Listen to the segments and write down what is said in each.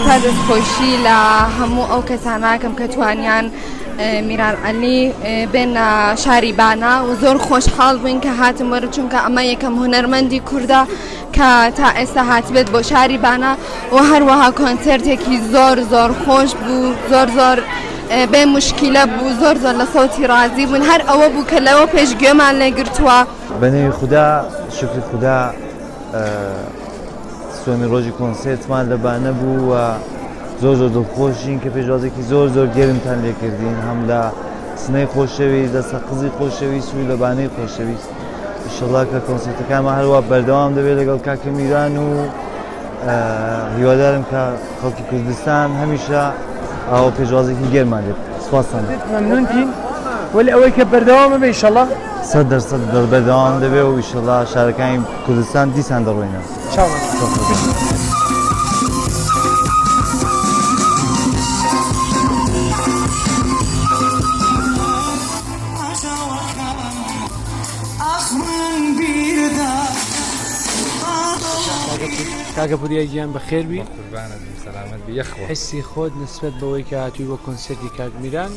سەر دەستخۆشی لە هەموو ئەو کەساناکەم کە توانیان میران عەلی بێنە شاری بانا و زۆر خۆشحاڵ بووین کە هاتم وەرە چونکە ئەمە یەکەم هونەرمەندی کووردە کە تا ئێستا هاتبێت بۆ شاری بانا و هەروەها کۆنسێرتێکی زۆر زۆر خۆش بوو، زۆر بێ مشکیلە بوو، زۆر لە سەوتی ڕازی بوون. هەر ئەوە بوو کە لەوە پێشگوێمان لێگرتووە. بەنێوی خوددا شکر خوددا سوێمی ڕۆژی کۆنسێرتمان لە بانە بوو و زۆر دڵخۆشین کە پێشوازێکی زۆر گەرمتان لێکردین، هەم لە سنەی خۆشەویست، لە سەقزی خۆشەویست و لە بانەی خۆشەویست. ئینشەڵڵا کە کۆنسێرتەکانمان هەروە بەردەوام دەبێت لەگەڵ کاکە میران و هیوادارم کە خەڵکی کوردستان هەمیشە ئاوە پێشوازێکی گەرمان لێت. سوپاسان مەمنونتین وەلی ئەوەی کە بەردەوامە بێ ئینشەڵڵا 100% بەردەوام دەبێت و ئینشەڵڵا شارەکانی کوردستان دیسان دەڕۆینە. کاکە پوریا گیان بەخێر بی سەلامەت بی یەخەوە. حسی خۆت نسبەت بەوەی کە هاتووی بۆ کۆنسێرتی کاک میران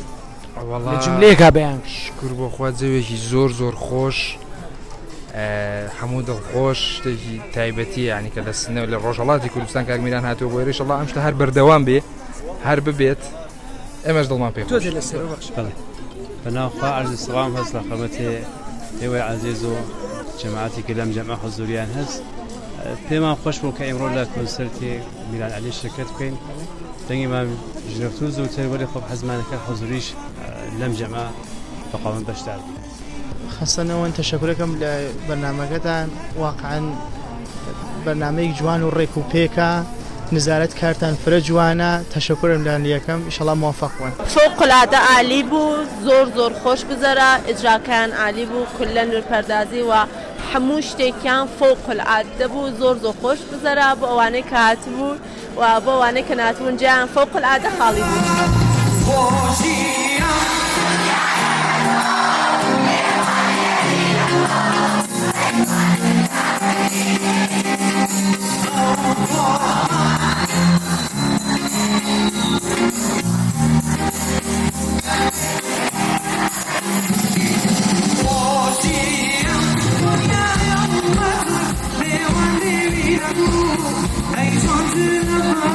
لە جملەیەکا بەیان شکر بۆ خوا جەوێکی زۆر خۆش، هەموو دڵخۆش، شتێکی تایبەتی یعنی کە لە سنە لە ڕۆژهەڵاتی کوردستان کاک میران هاتووە بۆ ئێرە ئینشەڵڵا ئەم شتە هەر بەردەوام بێ، هەر ببێت، ئێمەش دڵمان پێ خۆش. بەناوخوا عەرزی سڵام هەست لە خەبەتێ ئێوەی عەزیز و جەماعەتی کە لەم جەمع حوزوریان هەست. پێمان خۆش بوو کە ئێمڕۆ لە کۆنسەرتی میران عەلی شرکت بکەین. دەنگیمان ژنەفتوو زووتر وەلی خۆ حەزمانەکە حوزوریش لەم جەمع بەقاوەند بەشدار بوو. خەسەنەوەن تەشەکورەکەم لە بەرنامەکەتان، واقعاً بەرنامەیەک جوان و ڕێک و پێکە، نزارەت کارتان فرە جوانە. تەشەکورم لە یەکەم ئینشەڵڵا موفق بوون. فوق‌العادە عالی بوو، زۆر خۆش گوزەرە، ئیجراکان عالی بوو، کولە نورپەردازی و هەموو شتێکیان فوق‌العادە بوو، زۆر خۆش گوزەرە بۆ ئەوانەی کە هاتبوون و بۆ ئەوانەی کە ناتبوون جیان فوق‌العادە خاڵی بوو. I want to